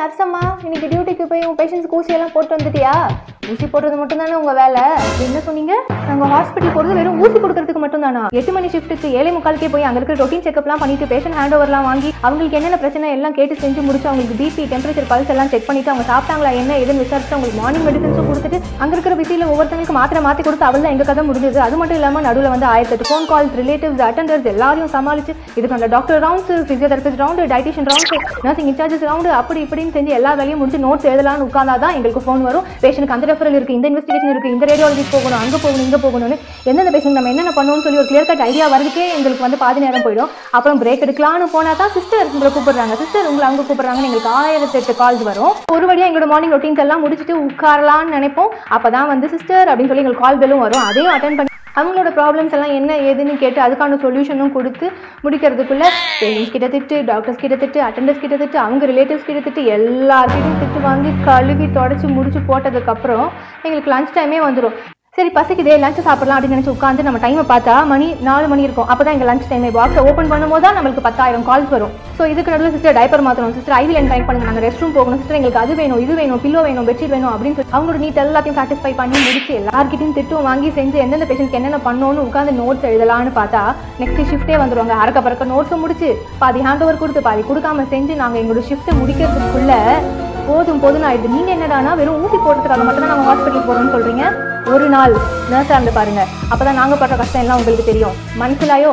நர்சம்மா இன்னைக்கு டியூட்டிக்கு போய் உங்கள் பேஷண்ட்ஸ்க்கு ஊசியெல்லாம் போட்டு வந்துட்டியா? ஊசி போடுறது மட்டும் தானே உங்கள் வேலை? என்ன சொன்னீங்க? நாங்கள் ஹாஸ்பிட்டல் போகிறது வெறும் ஊசி கொடுக்கறதுக்கு மட்டும் தானா? 8 மணி ஷிஃப்ட்டுக்கு 7:45 போய் அங்கே இருக்கிற ரொட்டீன் செக்அப்லாம் பண்ணிட்டு பேஷண்ட் ஹேண்ட் ஓவர்லாம் வாங்கி அவங்களுக்கு என்னென்ன பிரச்சனை எல்லாம் கேட்டு செஞ்சு முடிச்சு அவங்களுக்கு பிபி டெம்பரேச்சர் பல்ஸ் எல்லாம் செக் பண்ணிட்டு அவங்க சாப்பிட்டாங்களா என்ன எதுன்னு விசாரிச்சு அவங்களுக்கு மார்னிங் மெடிசன்ஸும் கொடுத்துட்டு அங்கே இருக்கிற பிசியில் ஒவ்வொருத்தங்களுக்கு மாத்திரை மாற்றி கொடுத்து அவள் தான் எங்கள் கதை முடிஞ்சது. அது மட்டும் இல்லாமல் நடுவில் வந்து 1008 ஃபோன் கால்ஸ், ரிலேட்டிவ்ஸ், அட்டண்டர்ஸ் எல்லாரையும் சமாளிச்சு இதுக்கு அந்த doctor rounds, physiotherapist round, dietitian rounds, nursing in-charges round அப்படி இப்படின்னு செஞ்சு எல்லா வேலையும் முடிச்சு நோட்ஸ் எழுதலாம்னு உட்கார்ந்தாதான் எங்களுக்கு ஃபோன் வரும். பேஷனுக்கு அந்த ரெஃபரல் இருக்குது, இந்த இன்வெஸ்டிகேஷன் இருக்குது, இந்த ரேடியாலஜி போகணும், அங்கே போகணும், இங்கே போகணும்னு எந்தெந்த பேஷண்ட் நம்ம என்னென்ன பண்ணணும்னு சொல்லி ஒரு கிளியர் கட் ஐடியா வரதுக்கே எங்களுக்கு வந்து பாதி நேரம் போயிடும். அப்புறம் பிரேக் எடுக்கலான்னு போனால் தான் சிஸ்டர் உங்களை கூப்பிடுறாங்க, சிஸ்டர் உங்களை அவங்க கூப்பிடுறாங்கன்னு எங்களுக்கு 1008 கால்ஸ் வரும். ஒரு வழியாக எங்களோட மார்னிங் ரொட்டீன்ஸ் எல்லாம் முடிச்சுட்டு உட்காரலான்னு நினைப்போம். அப்போ தான் வந்து சிஸ்டர் அப்படின்னு சொல்லி எங்களுக்கு கால் பெல்லும் வரும். அதையும் அட்டன் பண்ணி அவங்களோட ப்ராப்ளம்ஸ் எல்லாம் என்ன ஏதுன்னு கேட்டு அதுக்கான சொல்யூஷனும் கொடுத்து முடிக்கிறதுக்குள்ளே பேஷண்ட்ஸ் கிட்ட திட்டு, டாக்டர்ஸ் கிட்ட திட்டு, அட்டண்டர்ஸ் கிட்ட திட்டு, அவங்க ரிலேட்டிவ்ஸ் கிட்ட திட்டு, எல்லார்கிட்டையும் திட்டு வாங்கி கழுவி தொடச்சி முடிச்சு போட்டதுக்கப்புறம் எங்களுக்கு லஞ்ச் டைமே வந்துடும். சரி பசிக்குதே லஞ்ச் சாப்பிடலாம் அப்படின்னு நினச்சி உட்காந்து நம்ம டைமை பார்த்தா மணி 4 மணி இருக்கும். அப்போ தான் எங்கள் லஞ்ச் டைமே. பாக்ஸை ஓப்பன் பண்ணும்போது தான் நம்மளுக்கு 10,000 கால்ஸ் வரும். ஸோ இதுக்கு நடுவில் சிஸ்டர் டைப்பர் மாற்றணும், சிஸ்டர் ஐவி லைன் ட்ரை பண்ணுங்க, நாங்கள் ரெஸ்ட் ரூம் போகணும், சிஸ்டர் எங்களுக்கு அது வேணும், இது வேணும், பில்லோ வேணும், பெட்ஷீட் வேணும் அப்படின்னு சொல்லி அவங்களோட நீட் எல்லாத்தையும் சாட்டிஸ்ஃபை பண்ணி முடிச்சு எல்லாருக்கிட்டையும் திட்டம் வாங்கி செஞ்சு எந்தெந்த பேஷண்ட்க்கு என்னென்ன பண்ணணும்னு உட்காந்து நோட்ஸ் எழுதலான்னு பார்த்தா நெக்ஸ்ட் ஷிஃப்ட்டே வந்துடுவாங்க. அறக்க பறக்க நோட்ஸும் முடிச்சு பாதி ஹேண்ட் ஓவர் கொடுத்து பாதி கொடுக்காம செஞ்சு நாங்கள் எங்களோட ஷிஃப்ட்டை முடிக்கிறதுக்குள்ள போதும்னு ஆயிடுது. நீங்கள் என்னடானா வெறும் ஊசி போடுறதுக்காக மட்டும் தான் நாங்கள் ஹாஸ்பிட்டல் போகிறோம்னு சொல்கிறீங்க. ஒரு நாள் நர்ஸாக இருந்து பாருங்கள், அப்போ தான் நாங்கள் படுற கஷ்டம் எல்லாம் உங்களுக்கு தெரியும். மனசிலாயோ